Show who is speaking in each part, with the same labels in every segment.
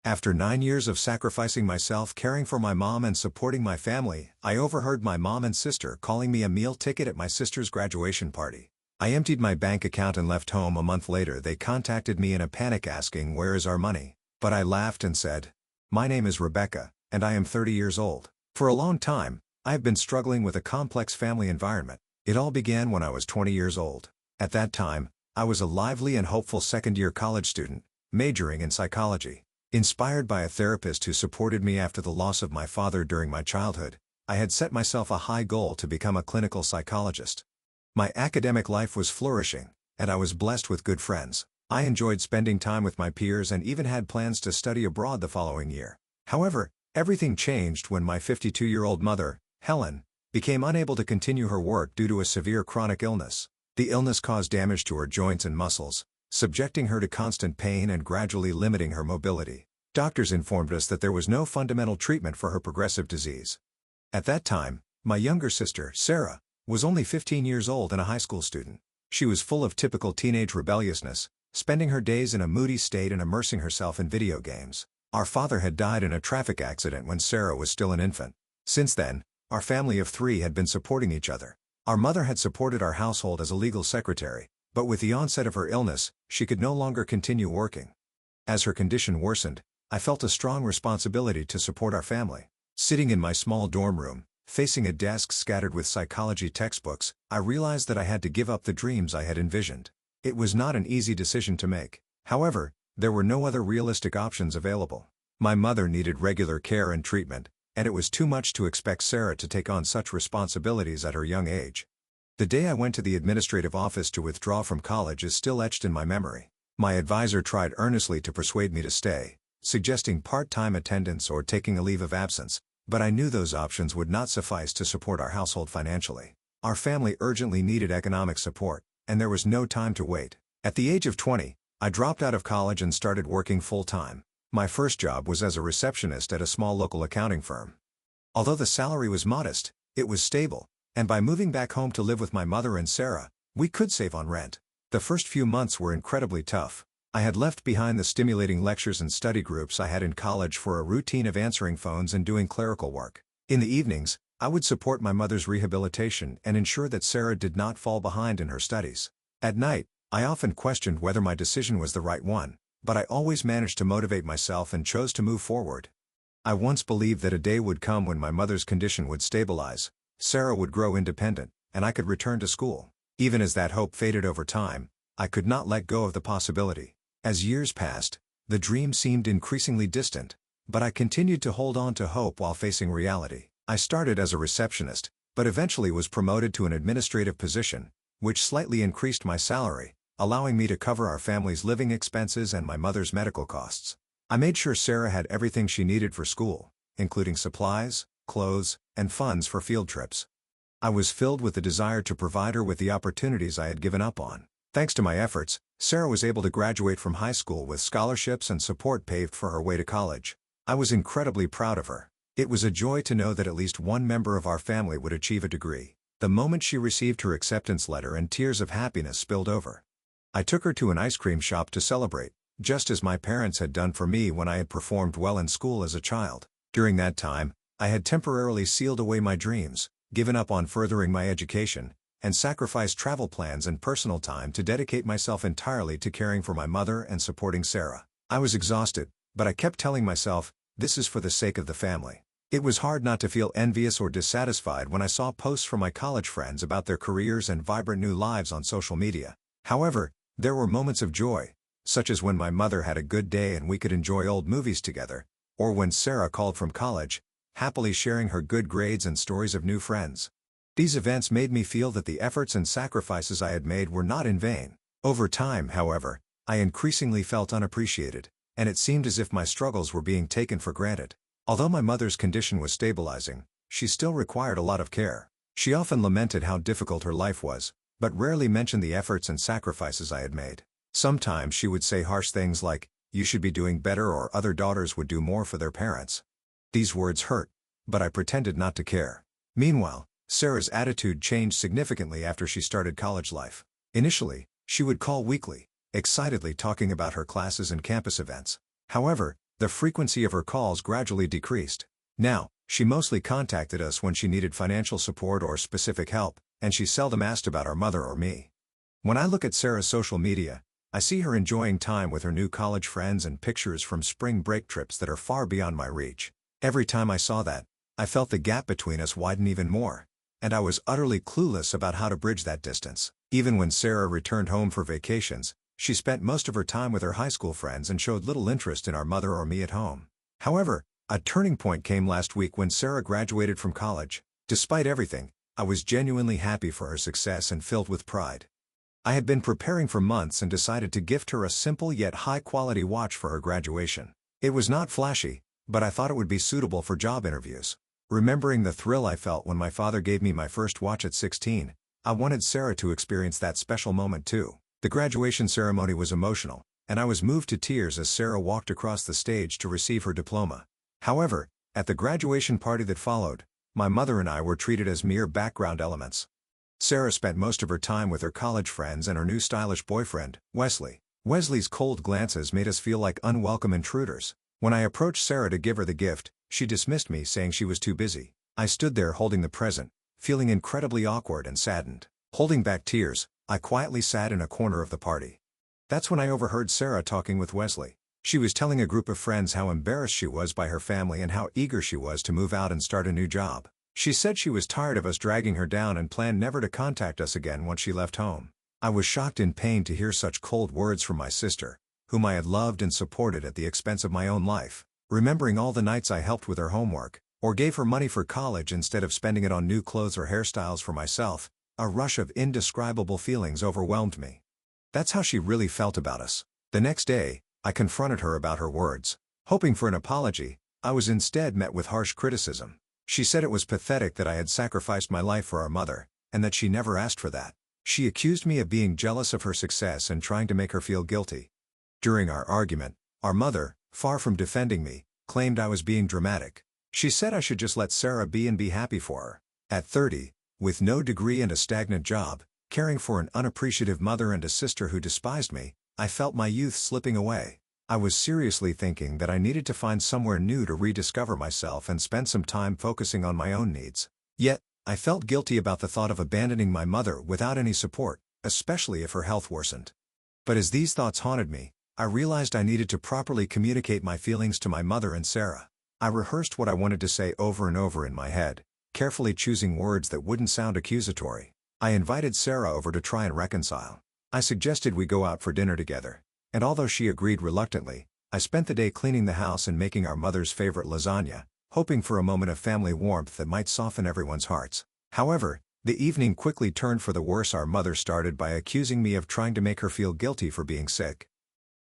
Speaker 1: After 9 years of sacrificing myself caring for my mom and supporting my family, I overheard my mom and sister calling me a meal ticket at my sister's graduation party. I emptied my bank account and left home. A month later they contacted me in a panic asking where is our money, but I laughed and said, "My name is Rebecca, and I am 30 years old. For a long time, I have been struggling with a complex family environment. It all began when I was 20 years old. At that time, I was a lively and hopeful second-year college student, majoring in psychology. Inspired by a therapist who supported me after the loss of my father during my childhood, I had set myself a high goal to become a clinical psychologist. My academic life was flourishing, and I was blessed with good friends. I enjoyed spending time with my peers and even had plans to study abroad the following year. However, everything changed when my 52-year-old mother, Helen, became unable to continue her work due to a severe chronic illness. The illness caused damage to her joints and muscles, subjecting her to constant pain and gradually limiting her mobility. Doctors informed us that there was no fundamental treatment for her progressive disease. At that time, my younger sister, Sarah, was only 15 years old and a high school student. She was full of typical teenage rebelliousness, spending her days in a moody state and immersing herself in video games. Our father had died in a traffic accident when Sarah was still an infant. Since then, our family of 3 had been supporting each other. Our mother had supported our household as a legal secretary, but with the onset of her illness, she could no longer continue working. As her condition worsened, I felt a strong responsibility to support our family. Sitting in my small dorm room, facing a desk scattered with psychology textbooks, I realized that I had to give up the dreams I had envisioned. It was not an easy decision to make. However, there were no other realistic options available. My mother needed regular care and treatment, and it was too much to expect Sarah to take on such responsibilities at her young age. The day I went to the administrative office to withdraw from college is still etched in my memory. My advisor tried earnestly to persuade me to stay, suggesting part-time attendance or taking a leave of absence, but I knew those options would not suffice to support our household financially. Our family urgently needed economic support, and there was no time to wait. At the age of 20, I dropped out of college and started working full-time. My first job was as a receptionist at a small local accounting firm. Although the salary was modest, it was stable, and by moving back home to live with my mother and Sarah, we could save on rent. The first few months were incredibly tough. I had left behind the stimulating lectures and study groups I had in college for a routine of answering phones and doing clerical work. In the evenings, I would support my mother's rehabilitation and ensure that Sarah did not fall behind in her studies. At night, I often questioned whether my decision was the right one, but I always managed to motivate myself and chose to move forward. I once believed that a day would come when my mother's condition would stabilize, Sarah would grow independent, and I could return to school. Even as that hope faded over time, I could not let go of the possibility. As years passed, the dream seemed increasingly distant, but I continued to hold on to hope while facing reality. I started as a receptionist, but eventually was promoted to an administrative position, which slightly increased my salary, allowing me to cover our family's living expenses and my mother's medical costs. I made sure Sarah had everything she needed for school, including supplies, clothes, and funds for field trips. I was filled with the desire to provide her with the opportunities I had given up on. Thanks to my efforts, Sarah was able to graduate from high school with scholarships and support paved for her way to college. I was incredibly proud of her. It was a joy to know that at least one member of our family would achieve a degree. The moment she received her acceptance letter and tears of happiness spilled over. I took her to an ice cream shop to celebrate, just as my parents had done for me when I had performed well in school as a child. During that time, I had temporarily sealed away my dreams, given up on furthering my education, and sacrificed travel plans and personal time to dedicate myself entirely to caring for my mother and supporting Sarah. I was exhausted, but I kept telling myself, this is for the sake of the family. It was hard not to feel envious or dissatisfied when I saw posts from my college friends about their careers and vibrant new lives on social media. However, there were moments of joy, such as when my mother had a good day and we could enjoy old movies together, or when Sarah called from college, happily sharing her good grades and stories of new friends. These events made me feel that the efforts and sacrifices I had made were not in vain. Over time, however, I increasingly felt unappreciated, and it seemed as if my struggles were being taken for granted. Although my mother's condition was stabilizing, she still required a lot of care. She often lamented how difficult her life was, but rarely mentioned the efforts and sacrifices I had made. Sometimes she would say harsh things like, "You should be doing better," or "Other daughters would do more for their parents." These words hurt, but I pretended not to care. Meanwhile, Sarah's attitude changed significantly after she started college life. Initially, she would call weekly, excitedly talking about her classes and campus events. However, The frequency of her calls gradually decreased. Now, she mostly contacted us when she needed financial support or specific help, and she seldom asked about our mother or me. When I look at Sarah's social media, I see her enjoying time with her new college friends and pictures from spring break trips that are far beyond my reach. Every time I saw that, I felt the gap between us widen even more, and I was utterly clueless about how to bridge that distance. Even when Sarah returned home for vacations, she spent most of her time with her high school friends and showed little interest in our mother or me at home. However, a turning point came last week when Sarah graduated from college. Despite everything, I was genuinely happy for her success and filled with pride. I had been preparing for months and decided to gift her a simple yet high-quality watch for her graduation. It was not flashy, but I thought it would be suitable for job interviews. Remembering the thrill I felt when my father gave me my first watch at 16, I wanted Sarah to experience that special moment too. The graduation ceremony was emotional, and I was moved to tears as Sarah walked across the stage to receive her diploma. However, at the graduation party that followed, my mother and I were treated as mere background elements. Sarah spent most of her time with her college friends and her new stylish boyfriend, Wesley. Wesley's cold glances made us feel like unwelcome intruders. When I approached Sarah to give her the gift, she dismissed me, saying she was too busy. I stood there holding the present, feeling incredibly awkward and saddened. Holding back tears, I quietly sat in a corner of the party. That's when I overheard Sarah talking with Wesley. She was telling a group of friends how embarrassed she was by her family and how eager she was to move out and start a new job. She said she was tired of us dragging her down and planned never to contact us again once she left home. I was shocked and pained to hear such cold words from my sister, whom I had loved and supported at the expense of my own life. Remembering all the nights I helped with her homework, or gave her money for college instead of spending it on new clothes or hairstyles for myself, a rush of indescribable feelings overwhelmed me. That's how she really felt about us. The next day, I confronted her about her words. Hoping for an apology, I was instead met with harsh criticism. She said it was pathetic that I had sacrificed my life for our mother, and that she never asked for that. She accused me of being jealous of her success and trying to make her feel guilty. During our argument, our mother, far from defending me, claimed I was being dramatic. She said I should just let Sarah be and be happy for her. At 30, with no degree and a stagnant job, caring for an unappreciative mother and a sister who despised me, I felt my youth slipping away. I was seriously thinking that I needed to find somewhere new to rediscover myself and spend some time focusing on my own needs. Yet, I felt guilty about the thought of abandoning my mother without any support, especially if her health worsened. But as these thoughts haunted me, I realized I needed to properly communicate my feelings to my mother and Sarah. I rehearsed what I wanted to say over and over in my head, carefully choosing words that wouldn't sound accusatory. I invited Sarah over to try and reconcile. I suggested we go out for dinner together, and although she agreed reluctantly, I spent the day cleaning the house and making our mother's favorite lasagna, hoping for a moment of family warmth that might soften everyone's hearts. However, the evening quickly turned for the worse. Our mother started by accusing me of trying to make her feel guilty for being sick.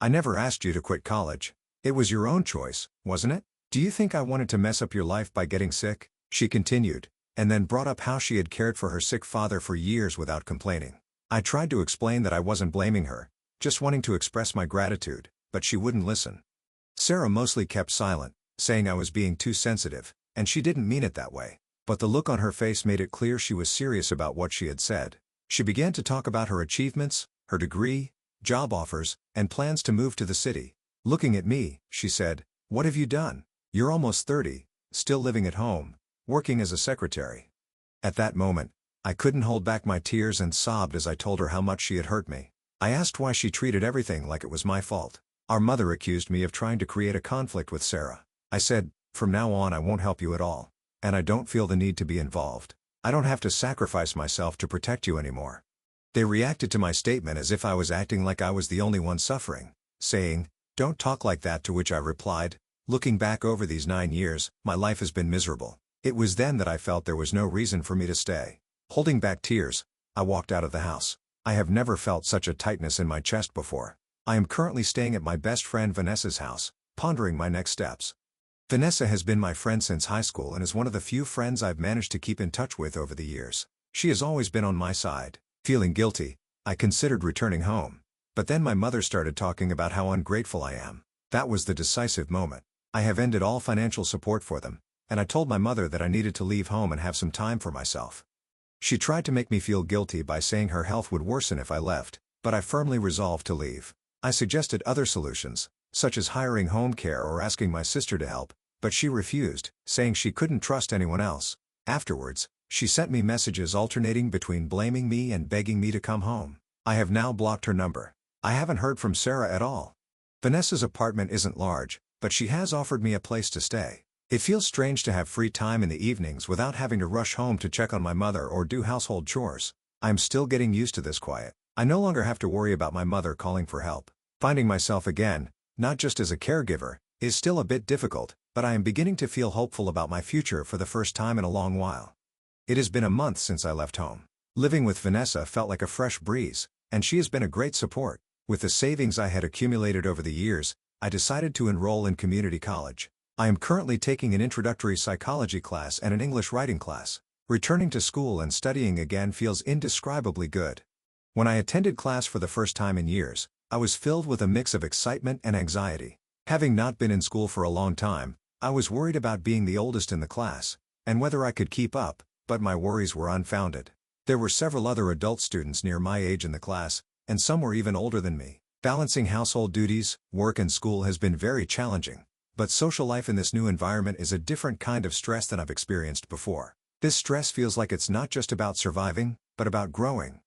Speaker 1: "I never asked you to quit college. It was your own choice, wasn't it? Do you think I wanted to mess up your life by getting sick?" she continued, and then brought up how she had cared for her sick father for years without complaining. I tried to explain that I wasn't blaming her, just wanting to express my gratitude, but she wouldn't listen. Sarah mostly kept silent, saying I was being too sensitive, and she didn't mean it that way. But the look on her face made it clear she was serious about what she had said. She began to talk about her achievements, her degree, job offers, and plans to move to the city. Looking at me, she said, "What have you done? You're almost 30, still living at home, working as a secretary." At that moment, I couldn't hold back my tears and sobbed as I told her how much she had hurt me. I asked why she treated everything like it was my fault. Our mother accused me of trying to create a conflict with Sarah. I said, "From now on I won't help you at all. And I don't feel the need to be involved. I don't have to sacrifice myself to protect you anymore." They reacted to my statement as if I was acting like I was the only one suffering, saying, "Don't talk like that," to which I replied, "Looking back over these 9 years, my life has been miserable." It was then that I felt there was no reason for me to stay. Holding back tears, I walked out of the house. I have never felt such a tightness in my chest before. I am currently staying at my best friend Vanessa's house, pondering my next steps. Vanessa has been my friend since high school and is one of the few friends I've managed to keep in touch with over the years. She has always been on my side. Feeling guilty, I considered returning home. But then my mother started talking about how ungrateful I am. That was the decisive moment. I have ended all financial support for them, and I told my mother that I needed to leave home and have some time for myself. She tried to make me feel guilty by saying her health would worsen if I left, but I firmly resolved to leave. I suggested other solutions, such as hiring home care or asking my sister to help, but she refused, saying she couldn't trust anyone else. Afterwards, she sent me messages alternating between blaming me and begging me to come home. I have now blocked her number. I haven't heard from Sarah at all. Vanessa's apartment isn't large, but she has offered me a place to stay. It feels strange to have free time in the evenings without having to rush home to check on my mother or do household chores. I'm still getting used to this quiet. I no longer have to worry about my mother calling for help. Finding myself again, not just as a caregiver, is still a bit difficult, but I am beginning to feel hopeful about my future for the first time in a long while. It has been a month since I left home. Living with Vanessa felt like a fresh breeze, and she has been a great support. With the savings I had accumulated over the years, I decided to enroll in community college. I am currently taking an introductory psychology class and an English writing class. Returning to school and studying again feels indescribably good. When I attended class for the first time in years, I was filled with a mix of excitement and anxiety. Having not been in school for a long time, I was worried about being the oldest in the class, and whether I could keep up, but my worries were unfounded. There were several other adult students near my age in the class, and some were even older than me. Balancing household duties, work and school has been very challenging. But social life in this new environment is a different kind of stress than I've experienced before. This stress feels like it's not just about surviving, but about growing.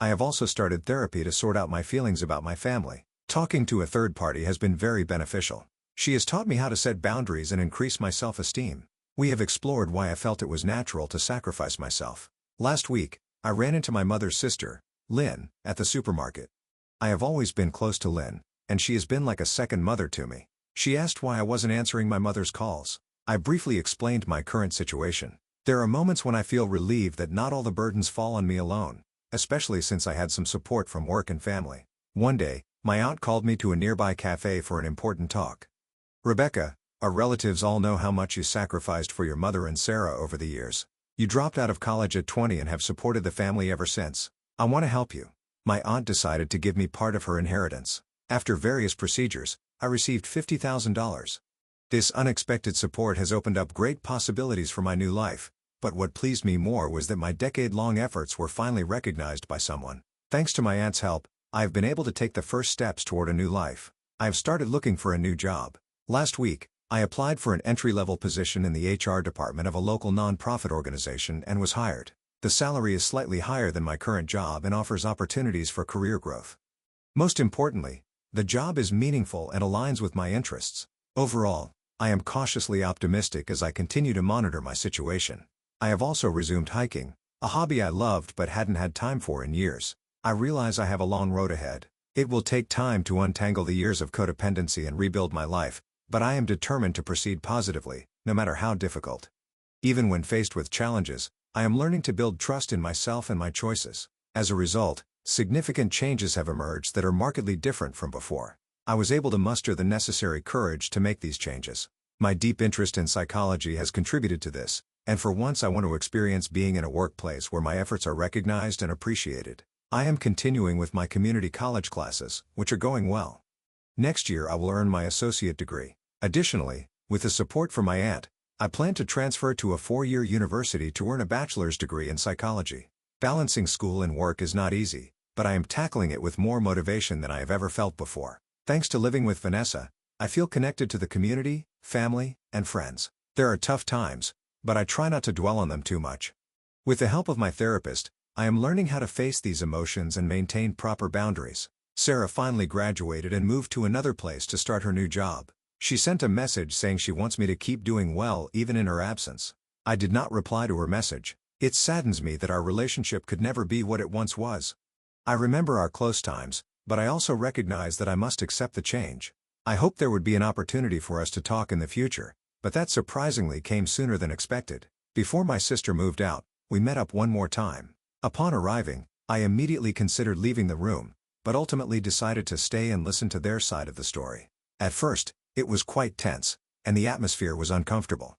Speaker 1: I have also started therapy to sort out my feelings about my family. Talking to a third party has been very beneficial. She has taught me how to set boundaries and increase my self-esteem. We have explored why I felt it was natural to sacrifice myself. Last week, I ran into my mother's sister, Lynn, at the supermarket. I have always been close to Lynn, and she has been like a second mother to me. She asked why I wasn't answering my mother's calls. I briefly explained my current situation. There are moments when I feel relieved that not all the burdens fall on me alone, especially since I had some support from work and family. One day, my aunt called me to a nearby cafe for an important talk. "Rebecca, our relatives all know how much you sacrificed for your mother and Sarah over the years. You dropped out of college at 20 and have supported the family ever since. I want to help you." My aunt decided to give me part of her inheritance. After various procedures, I received $50,000. This unexpected support has opened up great possibilities for my new life, but what pleased me more was that my decade-long efforts were finally recognized by someone. Thanks to my aunt's help, I have been able to take the first steps toward a new life. I have started looking for a new job. Last week, I applied for an entry-level position in the HR department of a local nonprofit organization and was hired. The salary is slightly higher than my current job and offers opportunities for career growth. Most importantly, the job is meaningful and aligns with my interests. Overall, I am cautiously optimistic as I continue to monitor my situation. I have also resumed hiking, a hobby I loved but hadn't had time for in years. I realize I have a long road ahead. It will take time to untangle the years of codependency and rebuild my life, but I am determined to proceed positively, no matter how difficult. Even when faced with challenges, I am learning to build trust in myself and my choices. As a result, significant changes have emerged that are markedly different from before. I was able to muster the necessary courage to make these changes. My deep interest in psychology has contributed to this, and for once I want to experience being in a workplace where my efforts are recognized and appreciated. I am continuing with my community college classes, which are going well. Next year I will earn my associate degree. Additionally, with the support from my aunt, I plan to transfer to a 4-year university to earn a bachelor's degree in psychology. Balancing school and work is not easy, but I am tackling it with more motivation than I have ever felt before. Thanks to living with Vanessa, I feel connected to the community, family, and friends. There are tough times, but I try not to dwell on them too much. With the help of my therapist, I am learning how to face these emotions and maintain proper boundaries. Sarah finally graduated and moved to another place to start her new job. She sent a message saying she wants me to keep doing well even in her absence. I did not reply to her message. It saddens me that our relationship could never be what it once was. I remember our close times, but I also recognize that I must accept the change. I hoped there would be an opportunity for us to talk in the future, but that surprisingly came sooner than expected. Before my sister moved out, we met up one more time. Upon arriving, I immediately considered leaving the room, but ultimately decided to stay and listen to their side of the story. At first, it was quite tense, and the atmosphere was uncomfortable.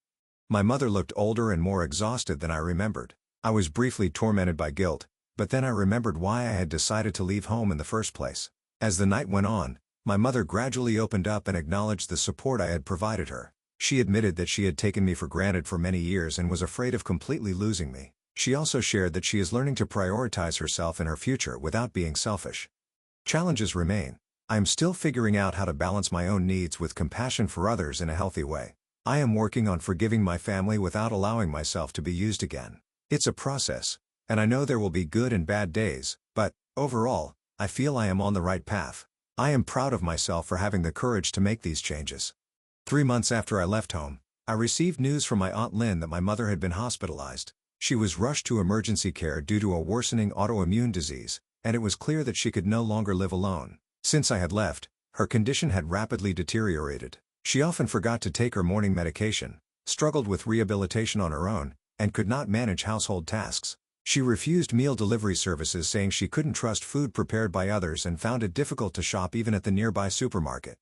Speaker 1: My mother looked older and more exhausted than I remembered. I was briefly tormented by guilt, but then I remembered why I had decided to leave home in the first place. As the night went on, my mother gradually opened up and acknowledged the support I had provided her. She admitted that she had taken me for granted for many years and was afraid of completely losing me. She also shared that she is learning to prioritize herself and her future without being selfish. Challenges remain. I am still figuring out how to balance my own needs with compassion for others in a healthy way. I am working on forgiving my family without allowing myself to be used again. It's a process, and I know there will be good and bad days, but, overall, I feel I am on the right path. I am proud of myself for having the courage to make these changes. 3 months after I left home, I received news from my Aunt Lynn that my mother had been hospitalized. She was rushed to emergency care due to a worsening autoimmune disease, and it was clear that she could no longer live alone. Since I had left, her condition had rapidly deteriorated. She often forgot to take her morning medication, struggled with rehabilitation on her own, and could not manage household tasks. She refused meal delivery services, saying she couldn't trust food prepared by others and found it difficult to shop even at the nearby supermarket.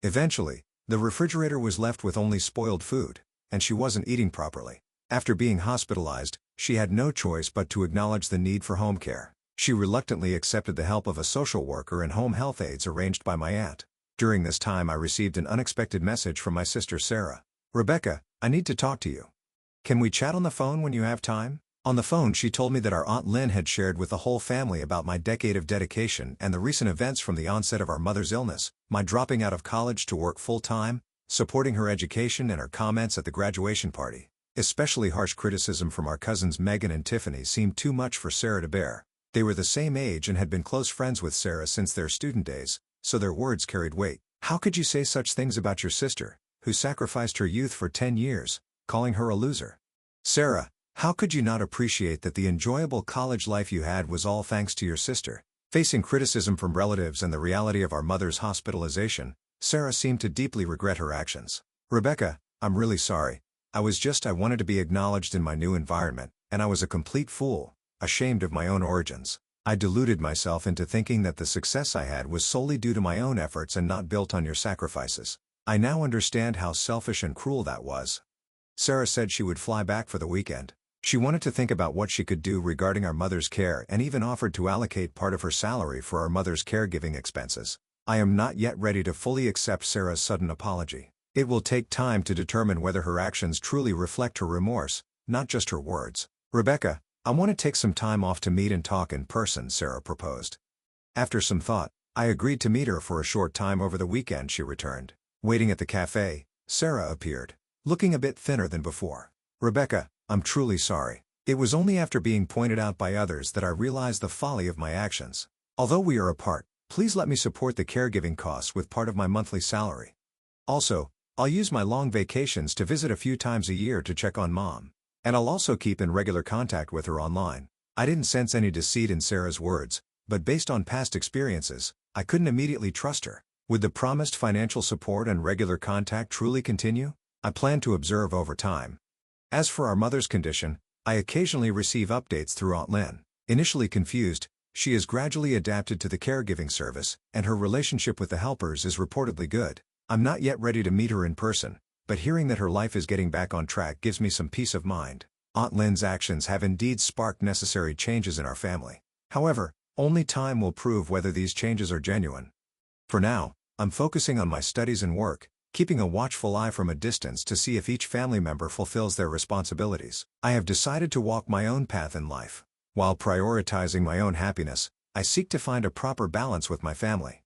Speaker 1: Eventually, the refrigerator was left with only spoiled food, and she wasn't eating properly. After being hospitalized, she had no choice but to acknowledge the need for home care. She reluctantly accepted the help of a social worker and home health aides arranged by my aunt. During this time I received an unexpected message from my sister Sarah. "Rebecca, I need to talk to you. Can we chat on the phone when you have time?" On the phone she told me that our Aunt Lynn had shared with the whole family about my decade of dedication and the recent events from the onset of our mother's illness, my dropping out of college to work full-time, supporting her education, and her comments at the graduation party. Especially harsh criticism from our cousins Megan and Tiffany seemed too much for Sarah to bear. They were the same age and had been close friends with Sarah since their student days, so their words carried weight. "How could you say such things about your sister, who sacrificed her youth for 10 years, calling her a loser? Sarah, how could you not appreciate that the enjoyable college life you had was all thanks to your sister?" Facing criticism from relatives and the reality of our mother's hospitalization, Sarah seemed to deeply regret her actions. "Rebecca, I'm really sorry. I wanted to be acknowledged in my new environment, and I was a complete fool, ashamed of my own origins. I deluded myself into thinking that the success I had was solely due to my own efforts and not built on your sacrifices. I now understand how selfish and cruel that was." Sarah said she would fly back for the weekend. She wanted to think about what she could do regarding our mother's care and even offered to allocate part of her salary for our mother's caregiving expenses. I am not yet ready to fully accept Sarah's sudden apology. It will take time to determine whether her actions truly reflect her remorse, not just her words. "Rebecca, I want to take some time off to meet and talk in person," Sarah proposed. After some thought, I agreed to meet her for a short time over the weekend, she returned. Waiting at the cafe, Sarah appeared, looking a bit thinner than before. "Rebecca, I'm truly sorry. It was only after being pointed out by others that I realized the folly of my actions. Although we are apart, please let me support the caregiving costs with part of my monthly salary. Also, I'll use my long vacations to visit a few times a year to check on Mom. And I'll also keep in regular contact with her online." I didn't sense any deceit in Sarah's words, but based on past experiences, I couldn't immediately trust her. Would the promised financial support and regular contact truly continue? I plan to observe over time. As for our mother's condition, I occasionally receive updates through Aunt Lynn. Initially confused, she has gradually adapted to the caregiving service, and her relationship with the helpers is reportedly good. I'm not yet ready to meet her in person, but hearing that her life is getting back on track gives me some peace of mind. Aunt Lynn's actions have indeed sparked necessary changes in our family. However, only time will prove whether these changes are genuine. For now, I'm focusing on my studies and work, keeping a watchful eye from a distance to see if each family member fulfills their responsibilities. I have decided to walk my own path in life. While prioritizing my own happiness, I seek to find a proper balance with my family.